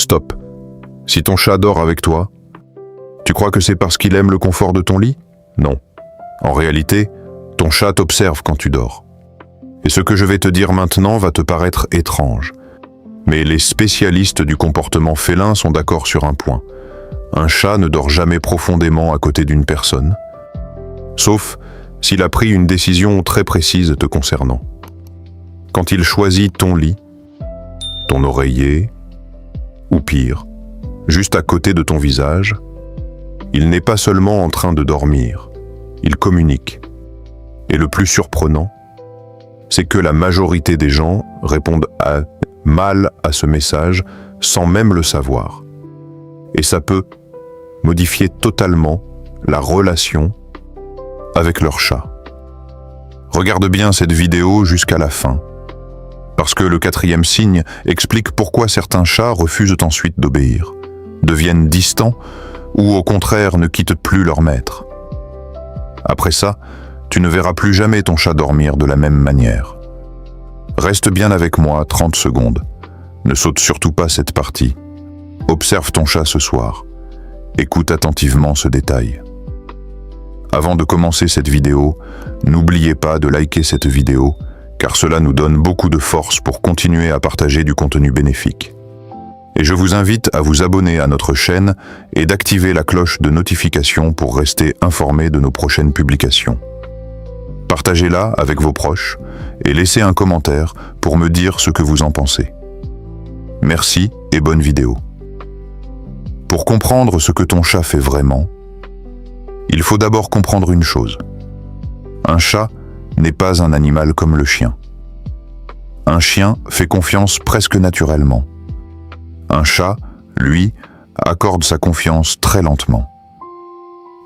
Stop. Si ton chat dort avec toi, tu crois que c'est parce qu'il aime le confort de ton lit? Non. En réalité, ton chat t'observe quand tu dors. Et ce que je vais te dire maintenant va te paraître étrange. Mais les spécialistes du comportement félin sont d'accord sur un point. Un chat ne dort jamais profondément à côté d'une personne, sauf s'il a pris une décision très précise te concernant. Quand il choisit ton lit, ton oreiller, ou pire, juste à côté de ton visage, il n'est pas seulement en train de dormir, il communique. Et le plus surprenant, c'est que la majorité des gens répondent mal à ce message sans même le savoir. Et ça peut modifier totalement la relation avec leur chat. Regarde bien cette vidéo jusqu'à la fin, parce que le 4e signe explique pourquoi certains chats refusent ensuite d'obéir, deviennent distants ou au contraire ne quittent plus leur maître. Après ça, tu ne verras plus jamais ton chat dormir de la même manière. Reste bien avec moi 30 secondes. Ne saute surtout pas cette partie. Observe ton chat ce soir. Écoute attentivement ce détail. Avant de commencer cette vidéo, n'oubliez pas de liker cette vidéo, car cela nous donne beaucoup de force pour continuer à partager du contenu bénéfique. Et je vous invite à vous abonner à notre chaîne et d'activer la cloche de notification pour rester informé de nos prochaines publications. Partagez-la avec vos proches et laissez un commentaire pour me dire ce que vous en pensez. Merci et bonne vidéo. Pour comprendre ce que ton chat fait vraiment, il faut d'abord comprendre une chose. Un chat n'est pas un animal comme le chien. Un chien fait confiance presque naturellement. Un chat, lui, accorde sa confiance très lentement.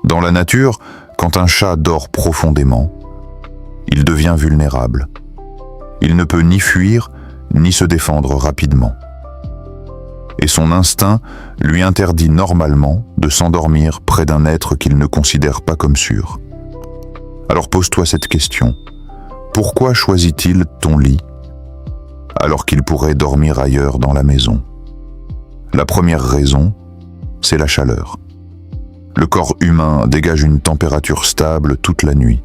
Dans la nature, quand un chat dort profondément, il devient vulnérable. Il ne peut ni fuir, ni se défendre rapidement. Et son instinct lui interdit normalement de s'endormir près d'un être qu'il ne considère pas comme sûr. Alors pose-toi cette question. Pourquoi choisit-il ton lit alors qu'il pourrait dormir ailleurs dans la maison? La première raison, c'est la chaleur. Le corps humain dégage une température stable toute la nuit.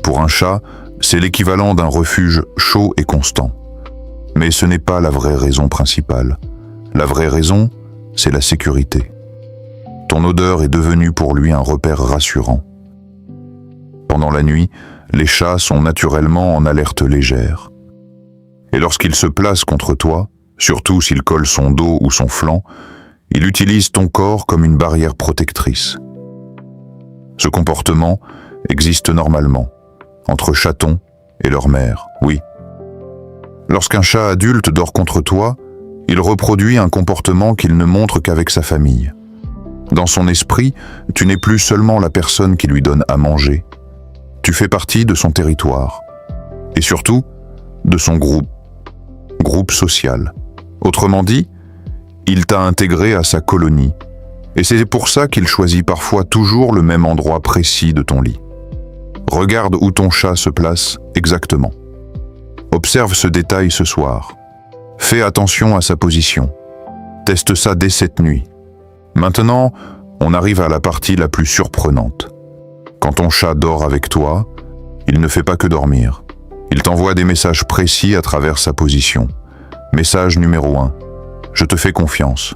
Pour un chat, c'est l'équivalent d'un refuge chaud et constant. Mais ce n'est pas la vraie raison principale. La vraie raison, c'est la sécurité. Ton odeur est devenue pour lui un repère rassurant. Pendant la nuit, les chats sont naturellement en alerte légère. Et lorsqu'il se place contre toi, surtout s'il colle son dos ou son flanc, il utilise ton corps comme une barrière protectrice. Ce comportement existe normalement, entre chatons et leur mère, oui. Lorsqu'un chat adulte dort contre toi, il reproduit un comportement qu'il ne montre qu'avec sa famille. Dans son esprit, tu n'es plus seulement la personne qui lui donne à manger. Tu fais partie de son territoire. Et surtout, de son groupe social. Autrement dit, il t'a intégré à sa colonie. Et c'est pour ça qu'il choisit parfois toujours le même endroit précis de ton lit. Regarde où ton chat se place exactement. Observe ce détail ce soir. Fais attention à sa position. Teste ça dès cette nuit. Maintenant, on arrive à la partie la plus surprenante. Quand ton chat dort avec toi, il ne fait pas que dormir. Il t'envoie des messages précis à travers sa position. Message numéro 1. Je te fais confiance.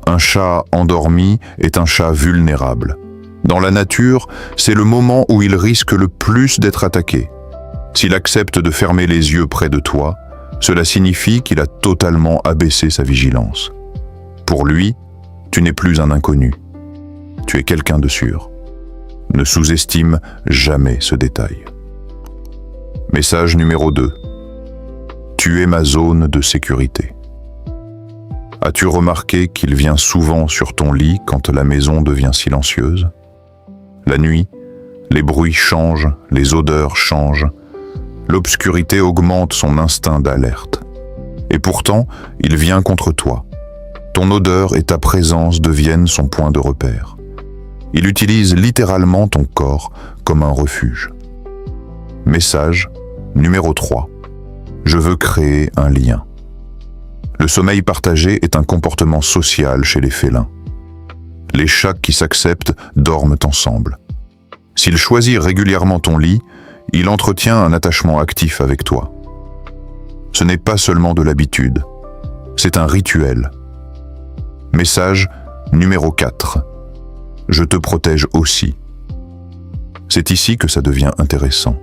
Un chat endormi est un chat vulnérable. Dans la nature, c'est le moment où il risque le plus d'être attaqué. S'il accepte de fermer les yeux près de toi, cela signifie qu'il a totalement abaissé sa vigilance. Pour lui, tu n'es plus un inconnu. Tu es quelqu'un de sûr. Ne sous-estime jamais ce détail. Message numéro 2. Tu es ma zone de sécurité. As-tu remarqué qu'il vient souvent sur ton lit quand la maison devient silencieuse? La nuit, les bruits changent, les odeurs changent. L'obscurité augmente son instinct d'alerte. Et pourtant, il vient contre toi. Ton odeur et ta présence deviennent son point de repère. Il utilise littéralement ton corps comme un refuge. Message numéro 3. Je veux créer un lien. Le sommeil partagé est un comportement social chez les félins. Les chats qui s'acceptent dorment ensemble. S'il choisit régulièrement ton lit, il entretient un attachement actif avec toi. Ce n'est pas seulement de l'habitude, c'est un rituel. Message numéro 4. Je te protège aussi. C'est ici que ça devient intéressant.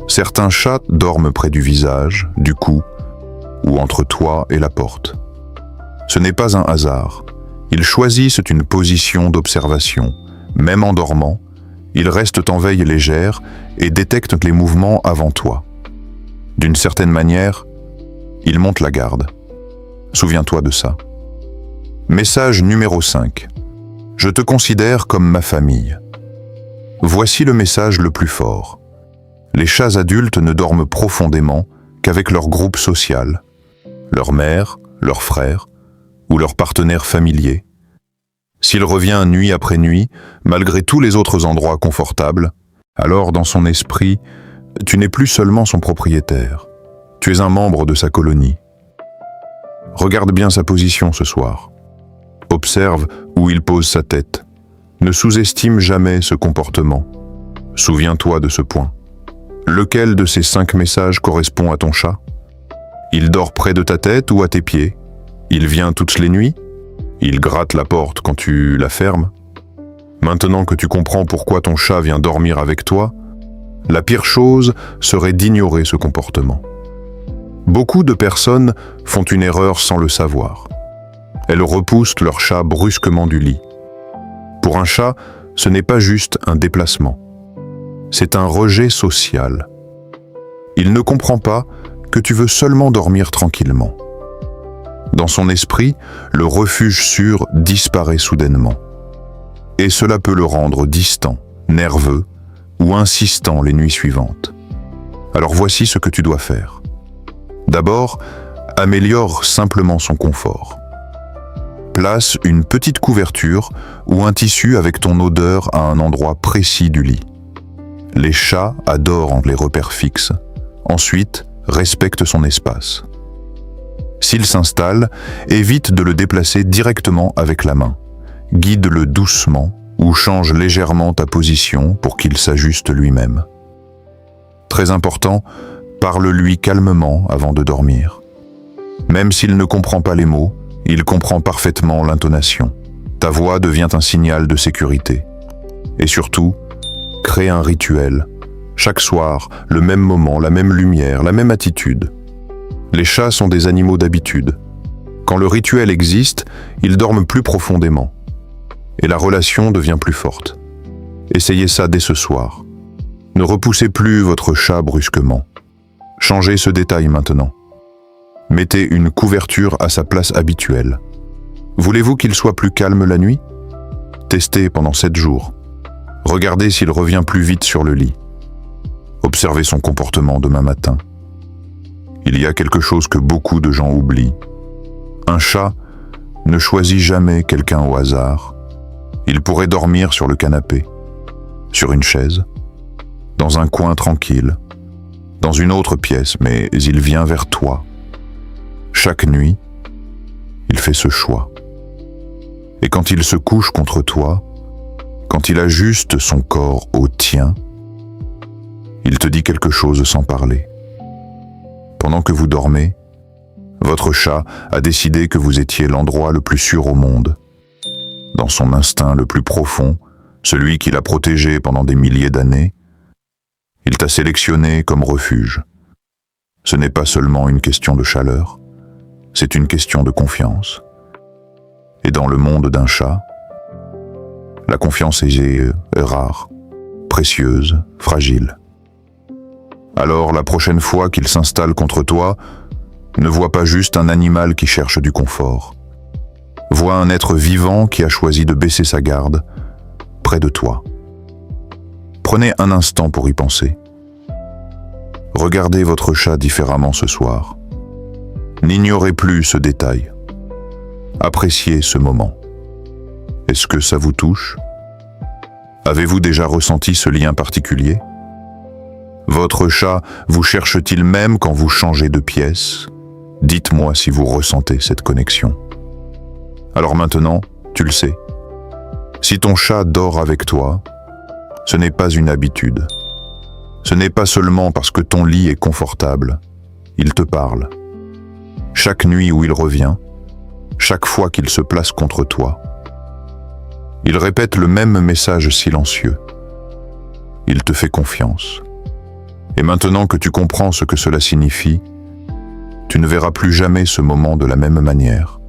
Certains chats dorment près du visage, du cou, ou entre toi et la porte. Ce n'est pas un hasard. Ils choisissent une position d'observation. Même en dormant, ils restent en veille légère et détectent les mouvements avant toi. D'une certaine manière, ils montent la garde. Souviens-toi de ça. Message numéro 5. Je te considère comme ma famille. Voici le message le plus fort. Les chats adultes ne dorment profondément qu'avec leur groupe social, leur mère, leur frère ou leur partenaire familier. S'il revient nuit après nuit, malgré tous les autres endroits confortables, alors dans son esprit, tu n'es plus seulement son propriétaire. Tu es un membre de sa colonie. Regarde bien sa position ce soir. Observe où il pose sa tête. Ne sous-estime jamais ce comportement. Souviens-toi de ce point. Lequel de ces 5 messages correspond à ton chat? Il dort près de ta tête ou à tes pieds? Il vient toutes les nuits? Il gratte la porte quand tu la fermes? Maintenant que tu comprends pourquoi ton chat vient dormir avec toi, la pire chose serait d'ignorer ce comportement. Beaucoup de personnes font une erreur sans le savoir. Elles repoussent leur chat brusquement du lit. Pour un chat, ce n'est pas juste un déplacement. C'est un rejet social. Il ne comprend pas que tu veux seulement dormir tranquillement. Dans son esprit, le refuge sûr disparaît soudainement. Et cela peut le rendre distant, nerveux ou insistant les nuits suivantes. Alors voici ce que tu dois faire. D'abord, améliore simplement son confort. Place une petite couverture ou un tissu avec ton odeur à un endroit précis du lit. Les chats adorent les repères fixes. Ensuite, respecte son espace. S'il s'installe, évite de le déplacer directement avec la main. Guide-le doucement ou change légèrement ta position pour qu'il s'ajuste lui-même. Très important, parle-lui calmement avant de dormir. Même s'il ne comprend pas les mots, il comprend parfaitement l'intonation. Ta voix devient un signal de sécurité. Et surtout, crée un rituel. Chaque soir, le même moment, la même lumière, la même attitude. Les chats sont des animaux d'habitude. Quand le rituel existe, ils dorment plus profondément. Et la relation devient plus forte. Essayez ça dès ce soir. Ne repoussez plus votre chat brusquement. Changez ce détail maintenant. Mettez une couverture à sa place habituelle. Voulez-vous qu'il soit plus calme la nuit? Testez pendant 7 jours. Regardez s'il revient plus vite sur le lit. Observez son comportement demain matin. Il y a quelque chose que beaucoup de gens oublient. Un chat ne choisit jamais quelqu'un au hasard. Il pourrait dormir sur le canapé, sur une chaise, dans un coin tranquille, dans une autre pièce, mais il vient vers toi. Chaque nuit, il fait ce choix. Et quand il se couche contre toi, quand il ajuste son corps au tien, il te dit quelque chose sans parler. Pendant que vous dormez, votre chat a décidé que vous étiez l'endroit le plus sûr au monde. Dans son instinct le plus profond, celui qu'il a protégé pendant des milliers d'années, il t'a sélectionné comme refuge. Ce n'est pas seulement une question de chaleur, c'est une question de confiance. Et dans le monde d'un chat, la confiance est rare, précieuse, fragile. Alors la prochaine fois qu'il s'installe contre toi, ne vois pas juste un animal qui cherche du confort. Vois un être vivant qui a choisi de baisser sa garde près de toi. Prenez un instant pour y penser. Regardez votre chat différemment ce soir. N'ignorez plus ce détail. Appréciez ce moment. Est-ce que ça vous touche? Avez-vous déjà ressenti ce lien particulier? Votre chat vous cherche-t-il même quand vous changez de pièce, Dites-moi si vous ressentez cette connexion. Alors maintenant, tu le sais. Si ton chat dort avec toi, ce n'est pas une habitude. Ce n'est pas seulement parce que ton lit est confortable. Il te parle. Chaque nuit où il revient, chaque fois qu'il se place contre toi, il répète le même message silencieux. Il te fait confiance. Et maintenant que tu comprends ce que cela signifie, tu ne verras plus jamais ce moment de la même manière.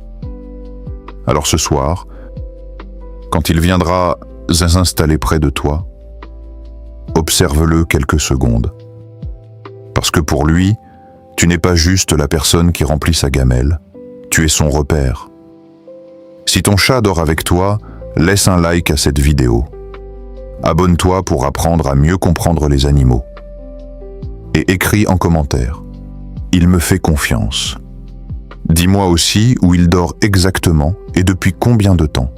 Alors ce soir, quand il viendra s'installer près de toi, observe-le quelques secondes. Parce que pour lui, tu n'es pas juste la personne qui remplit sa gamelle, tu es son repère. Si ton chat dort avec toi, laisse un like à cette vidéo. Abonne-toi pour apprendre à mieux comprendre les animaux. Et écris en commentaire. Il me fait confiance. Dis-moi aussi où il dort exactement et depuis combien de temps.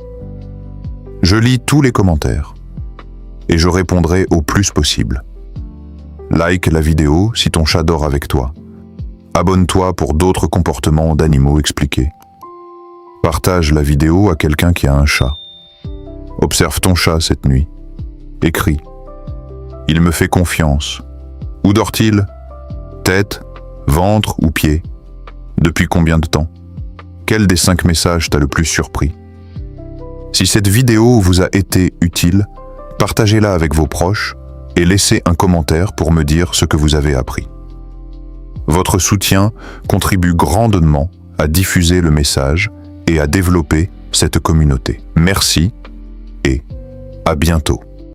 Je lis tous les commentaires et je répondrai au plus possible. Like la vidéo si ton chat dort avec toi. Abonne-toi pour d'autres comportements d'animaux expliqués. Partage la vidéo à quelqu'un qui a un chat. Observe ton chat cette nuit. Écris. Il me fait confiance. Où dort-il? Tête, ventre ou pied? Depuis combien de temps? Quel des 5 messages t'a le plus surpris? Si cette vidéo vous a été utile, partagez-la avec vos proches et laissez un commentaire pour me dire ce que vous avez appris. Votre soutien contribue grandement à diffuser le message et à développer cette communauté. Merci et à bientôt.